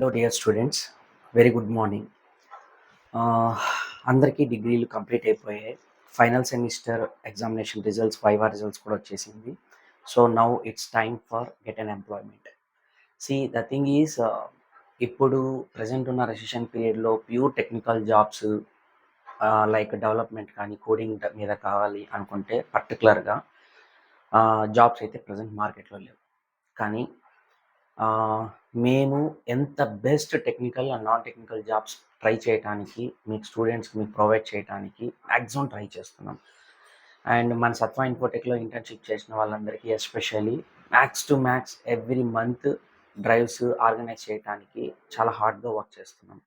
Hello dear students, very good morning. అందరికీ డిగ్రీలు complete అయిపోయాయి. Final semester examination results, viva results కూడా వచ్చేసింది. So now it's time for get an employment. The thing is, ఇప్పుడు present ఉన్న recession పీరియడ్లో pure technical jobs like development కానీ coding మీద కావాలి అనుకుంటే పర్టికులర్గా జాబ్స్ అయితే ప్రజెంట్ మార్కెట్లో లేవు. కానీ మేము ఎంత best technical and non technical jobs try చేయడానికి మీకు స్టూడెంట్స్కి మీకు ప్రొవైడ్ చేయడానికి మ్యాక్సిమం ట్రై చేస్తున్నాం. అండ్ మన సత్వా ఇన్ఫోటెక్లో ఇంటర్న్షిప్ చేసిన వాళ్ళందరికీ especially max to max every month drives organise చేయడానికి చాలా హార్డ్గా వర్క్ చేస్తున్నాం.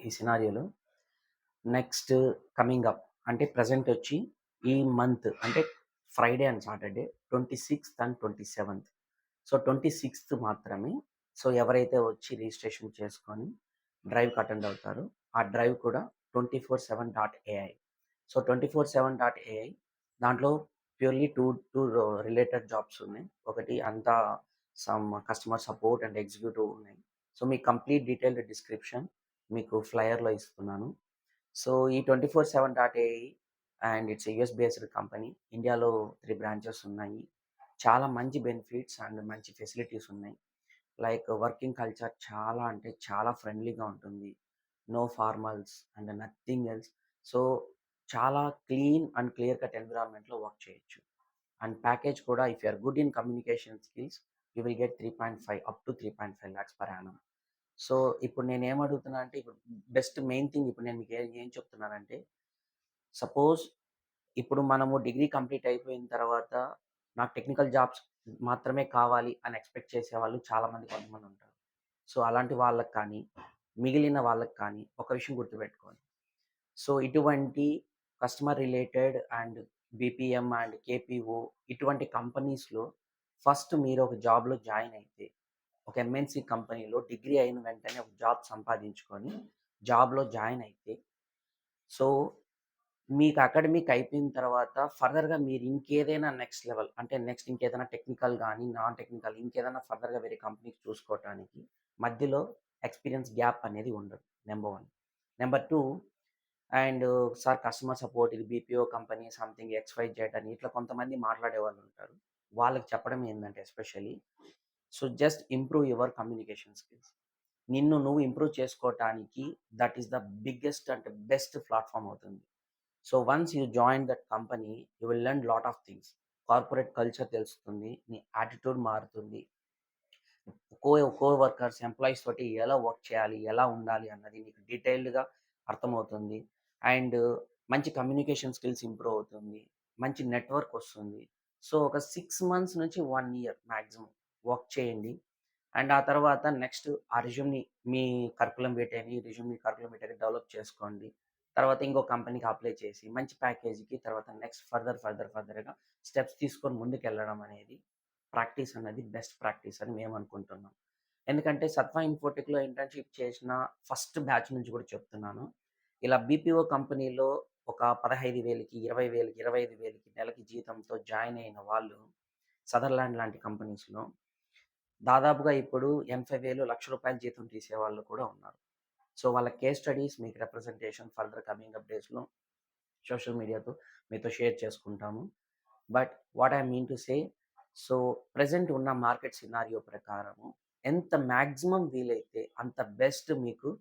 ఈ సినారియోలో నెక్స్ట్ కమింగ్ అప్ అంటే ప్రజెంట్ వచ్చి ఈ మంత్ అంటే Friday and Saturday 26th and 27th. So 26th మాత్రమే. సో ఎవరైతే వచ్చి రిజిస్ట్రేషన్ చేసుకొని డ్రైవ్కి అటెండ్ అవుతారో ఆ డ్రైవ్ కూడా 24/7.ai. సో 24/7.ai దాంట్లో ప్యూర్లీ టూ రిలేటెడ్ జాబ్స్ ఉన్నాయి. ఒకటి అంతా some customer support and executive ఉన్నాయి. సో మీ కంప్లీట్ డీటెయిల్డ్ డిస్క్రిప్షన్ మీకు ఫ్లయర్లో ఇస్తున్నాను. సో ఈ 24/7.ai and it's US based company. ఇండియాలో 3 బ్రాంచెస్ ఉన్నాయి. చాలా మంచి బెనిఫిట్స్ అండ్ మంచి ఫెసిలిటీస్ ఉన్నాయి. లైక్ వర్కింగ్ కల్చర్ చాలా అంటే చాలా ఫ్రెండ్లీగా ఉంటుంది. No formals and nothing else. So చాలా క్లీన్ అండ్ క్లియర్ కట్ ఎన్విరాన్మెంట్లో వర్క్ చేయొచ్చు. అండ్ ప్యాకేజ్ కూడా if you are good in communication skills you will get 3.5 up to 3.5 lakhs per annum. So ఇప్పుడు నేను ఏమడుగుతున్నా అంటే, ఇప్పుడు బెస్ట్ మెయిన్ థింగ్ ఇప్పుడు నేను మీకు ఏం చెప్తున్నానంటే, సపోజ్ ఇప్పుడు మనము డిగ్రీ కంప్లీట్ అయిపోయిన తర్వాత నాకు టెక్నికల్ జాబ్స్ మాత్రమే కావాలి అని ఎక్స్పెక్ట్ చేసేవాళ్ళు చాలామంది కొంతమంది ఉంటారు. సో అలాంటి వాళ్ళకి కానీ మిగిలిన వాళ్ళకి కానీ ఒక విషయం గుర్తుపెట్టుకోండి. సో ఇటువంటి customer related and BPM and KPO ఇటువంటి కంపెనీస్లో ఫస్ట్ మీరు ఒక జాబ్లో జాయిన్ అయితే, ఒక ఎంఎన్సి కంపెనీలో డిగ్రీ అయిన వెంటనే ఒక జాబ్ సంపాదించుకొని జాబ్లో జాయిన్ అయితే, సో మీకు అకాడమిక్ అయిపోయిన తర్వాత ఫర్దర్గా మీరు ఇంకేదైనా నెక్స్ట్ లెవెల్ అంటే నెక్స్ట్ ఇంకేదైనా టెక్నికల్ కానీ నాన్ టెక్నికల్ ఇంకేదైనా ఫర్దర్గా వేరే కంపెనీస్ చూసుకోవటానికి మధ్యలో ఎక్స్పీరియన్స్ గ్యాప్ అనేది ఉండదు. Number 1. Number 2, and sir customer support ఇది బీపీఓ కంపెనీ సంథింగ్ XYZ అని ఇట్లా కొంతమంది మాట్లాడే వాళ్ళు ఉంటారు. వాళ్ళకి చెప్పడం ఏంటంటే especially, so just improve your communication skills. నిన్ను నువ్వు ఇంప్రూవ్ చేసుకోవటానికి that is the biggest and best platform అవుతుంది. So once you join that company you will learn lot of things. Corporate culture తెలుస్తుంది, నీ యాటిట్యూడ్ మారుతుంది, కో వర్కర్స్ ఎంప్లాయీస్ తోటి ఎలా work చేయాలి, ఎలా ఉండాలి అన్నది నీకు డీటెయిల్డ్గా అర్థమవుతుంది. అండ్ మంచి కమ్యూనికేషన్ స్కిల్స్ ఇంప్రూవ్ అవుతుంది, మంచి నెట్వర్క్ వస్తుంది. సో ఒక 6 months నుంచి 1 year మ్యాక్సిమం వర్క్ చేయండి. అండ్ ఆ తర్వాత నెక్స్ట్ ఆ రిజ్యూమ్ని మీ కరికులం వీటని డెవలప్ చేసుకోండి. తర్వాత ఇంకో కంపెనీకి అప్లై చేసి మంచి ప్యాకేజీకి తర్వాత నెక్స్ట్ ఫర్దర్గా స్టెప్స్ తీసుకొని ముందుకు వెళ్ళడం అనేది ప్రాక్టీస్ అనేది బెస్ట్ ప్రాక్టీస్ అని మేము అనుకుంటున్నాం. ఎందుకంటే సత్వా ఇన్ఫోటెక్లో ఇంటర్న్షిప్ చేసిన ఫస్ట్ బ్యాచ్ నుంచి కూడా చెప్తున్నాను, ఇలా బీపీఓ కంపెనీలో ఒక 15,000కి 20,000కి 25,000కి నెలకి జీతంతో జాయిన్ అయిన వాళ్ళు సదర్లాండ్ లాంటి కంపెనీస్లో దాదాపుగా ఇప్పుడు 80,000 లక్ష రూపాయల జీతం తీసేవాళ్ళు కూడా ఉన్నారు. సో వాళ్ళ కేస్ స్టడీస్ మీకు రిప్రజెంటేషన్ ఫర్దర్ కమింగ్ అప్ డేస్లో సోషల్ మీడియాతో మీతో షేర్ చేసుకుంటాము. But what I mean to say, so present ఉన్న మార్కెట్ సినారియో ప్రకారము ఎంత మ్యాక్సిమం వీలైతే అంత బెస్ట్ మీకు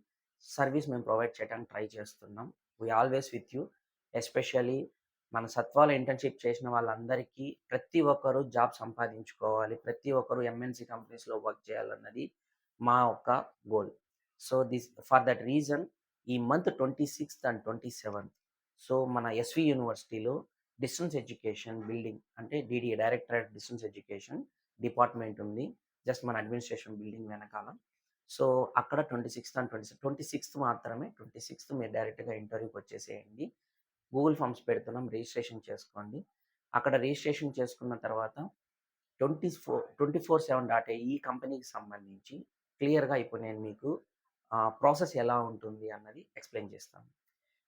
సర్వీస్ మేము ప్రొవైడ్ చేయడానికి ట్రై చేస్తున్నాం. We always with you. Especially మన సత్వాలో ఇంటర్న్షిప్ చేసిన వాళ్ళందరికీ ప్రతి ఒక్కరూ జాబ్ సంపాదించుకోవాలి, ప్రతి ఒక్కరూ ఎంఎన్సి కంపెనీస్లో వర్క్ చేయాలన్నది మా యొక్క goal. So for that reason ఈ month 26th and 27th so మన ఎస్వి యూనివర్సిటీలో డిస్టెన్స్ ఎడ్యుకేషన్ బిల్డింగ్ అంటే DDA directorate distance education department ఉంది, జస్ట్ మన అడ్మినిస్ట్రేషన్ బిల్డింగ్ వెనకాల. సో అక్కడ 26th and 26th మాత్రమే. 26th మీరు డైరెక్ట్గా ఇంటర్వ్యూకి వచ్చేసేయండి. గూగుల్ ఫామ్స్ పెడుతున్నాం, రిజిస్ట్రేషన్ చేసుకోండి. అక్కడ రిజిస్ట్రేషన్ చేసుకున్న తర్వాత 24/7 ఈ కంపెనీకి సంబంధించి క్లియర్గా ఇప్పుడు నేను మీకు ప్రాసెస్ ఎలా ఉంటుంది అన్నది ఎక్స్ప్లెయిన్ చేస్తాను.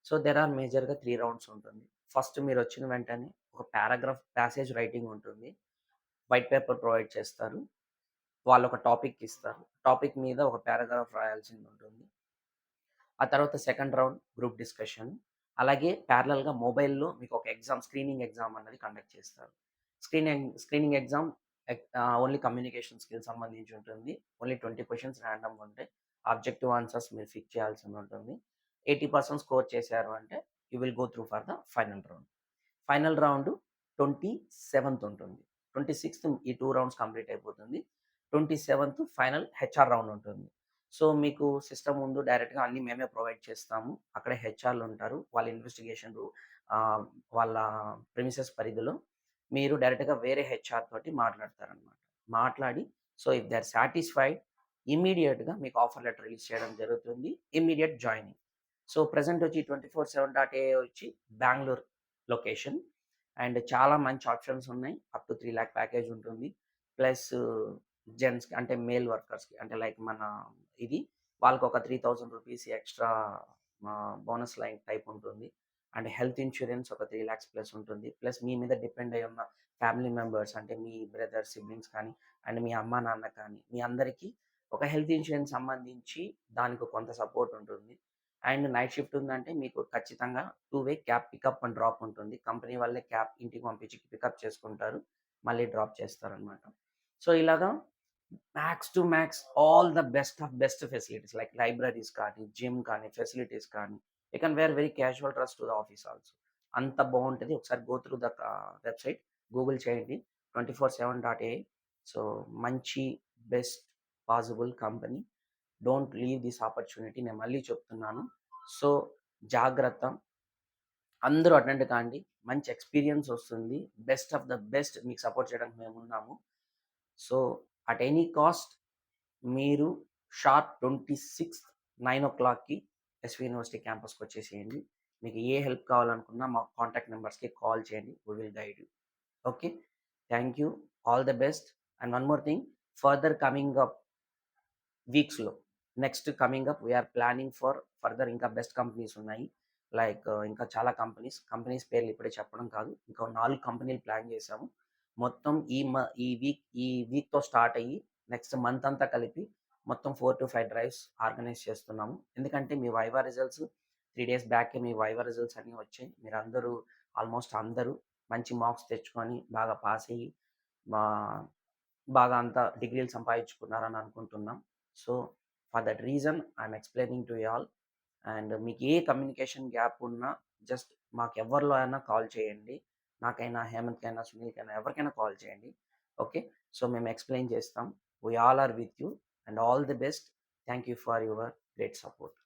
సో దెర్ ఆర్ మేజర్గా 3 rounds ఉంటుంది. ఫస్ట్ మీరు వచ్చిన వెంటనే ఒక ప్యాసేజ్ రైటింగ్ ఉంటుంది, వైట్ పేపర్ ప్రొవైడ్ చేస్తారు. వాళ్ళొక టాపిక్ ఇస్తారు. టాపిక్ మీద ఒక పారాగ్రాఫ్ రాయాల్సిందుంటుంది. ఆ తర్వాత సెకండ్ రౌండ్ గ్రూప్ డిస్కషన్. అలాగే ప్యారలల్‌గా మొబైల్‌లో మీకొక స్క్రీనింగ్ ఎగ్జామ్ అన్నది కండక్ట్ చేస్తారు. Screening exam only communication skills సంబంధించి ఉంటుంది. ఓన్లీ 20 క్వెషన్స్ రాండమ్‌గా ఉంటాయి. ఆబ్జెక్టివ్ ఆన్సర్స్ మీరు ఫిక్స్ చేయాల్సిందుంటుంది. 80% స్కోర్ చేశారు అంటే you will go through for the final round. Final round 27థ్ ఉంటుంది. 26థ్ ఈ 2 రౌండ్స్ కంప్లీట్ అయిపోతుంది. 27థ్ ఫైనల్ హెచ్ఆర్ రౌండ్ ఉంటుంది. సో, మీకు సిస్టమ్ ముందు డైరెక్ట్‌గా అన్నీ మేమే ప్రొవైడ్ చేస్తాము. అక్కడే హెచ్ఆర్‌లుంటారు. వాళ్ళ ఇన్వెస్టిగేషన్ ఆహ్, వాళ్ళ ప్రిమిసెస్ పరిధిలో మీరు డైరెక్ట్‌గా వేరే హెచ్ఆర్ తోటి మాట్లాడతారనమాట. మాట్లాడి so, if they are satisfied ఇమ్మీడియేట్‌గా మీకు ఆఫర్ లెటర్ రిలీజ్ చేయడం జరుగుతుంది. Immediate joining. సో, ప్రెజెంట్ వచ్చి 24/7.ai వచ్చి బెంగుళూరు లొకేషన్. అండ్ చాలా మంచి ఆప్షన్స్ ఉన్నాయి. అప్ టు 3,00,000 ప్యాకేజ్ ఉంటుంది. ప్లస్ జెంట్స్‌కి అంటే మేల్ వర్కర్స్‌కి అంటే లైక్ మన ఇది వాళ్ళకొక ₹3,000 ఎక్స్‌ట్రా బోనస్ లైన్ టైప్ ఉంటుంది. అండ్ హెల్త్ ఇన్స్యూరెన్స్ ఒక 3,00,000 ప్లస్ ఉంటుంది. ప్లస్ మీ మీద డిపెండ్ అయ్యి ఉన్న ఫ్యామిలీ మెంబర్స్ అంటే మీ బ్రదర్స్, సిబ్లింగ్స్ కానీ అండ్ మీ అమ్మా, నాన్న కానీ మీ అందరికీ ఒక హెల్త్ ఇన్స్యూరెన్స్ సంబంధించి దానికి కొంత సపోర్ట్ ఉంటుంది. అండ్ నైట్ షిఫ్ట్ ఉందంటే మీకు ఖచ్చితంగా 2 way cab pickup and drop ఉంటుంది. కంపెనీ వాళ్ళే క్యాబ్ ఇంటికి పంపించి పికప్ చేసుకుంటారు. మళ్ళీ డ్రాప్ చేస్తారనమాట. సో, ఇలాగా max to max all the best of best facilities like libraries కానీ, జిమ్ కానీ, ఫెసిలిటీస్ కానీ, you can wear very casual dress to the office also. అంత బావుంటది. ఒకసారి go through the website Google చేయండి. 24/7.ai. సో, మంచి best possible company. Don't leave this opportunity. నేను మళ్ళీ చెప్తున్నాను. సో, జాగ్రత్త. అందరూ అటెండ్ కాండి. మంచి ఎక్స్‌పీరియన్స్ వస్తుంది. బెస్ట్ ఆఫ్ ద బెస్ట్ మీకు సపోర్ట్ చేయడానికి మేమున్నాము. సో, అట్ ఎనీ కాస్ట్ మీరు షార్ప్ 26థ్ 9:00కి ఎస్‌వి యూనివర్సిటీ క్యాంపస్‌కొచ్చేసేయండి. మీకు ఏ హెల్ప్ కావాలనుకున్నా మా కాంటాక్ట్ నంబర్స్‌కి కాల్ చేయండి. We will guide you. Okay. Thank you. All the best. And one more thing further coming up వీక్స్‌లో next coming up we are planning for further ఇంకా బెస్ట్ కంపెనీస్ ఉన్నాయి. లైక్ ఇంకా చాలా కంపెనీస్ పేర్లు ఇప్పుడే చెప్పడం కాదు. ఇంకో 4 కంపెనీలు ప్లాన్ చేశాము. మొత్తం ఈ వీక్‌తో స్టార్ట్ అయ్యి నెక్స్ట్ మంత్ అంతా కలిపి మొత్తం 4-5 డ్రైవ్స్ ఆర్గనైజ్ చేస్తున్నాము. ఎందుకంటే మీ వైవా రిజల్ట్స్ 3 డేస్ బ్యాకే మీ వైవా రిజల్ట్స్ అన్నీ వచ్చాయి. మీరందరూ ఆల్మోస్ట్ అందరూ మంచి మార్క్స్ తెచ్చుకొని బాగా పాస్ అయ్యి మా బాగా అంతా డిగ్రీలు సంపాదించుకున్నారని అనుకుంటున్నాం. So, for that reason I'm explaining to you all. And మీకు ఏ కమ్యూనికేషన్ గ్యాప్ ఉన్నా జస్ట్ మాకెవ్వరిలో అయినా కాల్ చేయండి. నాకైనా, హేమంత్‌కైనా, సునీల్‌కైనా ఎవరికైనా కాల్ చేయండి. ఓకే. సో, మేము ఎక్స్‌ప్లెయిన్ చేస్తాం. We all are with you and all the best. Thank you for your great support.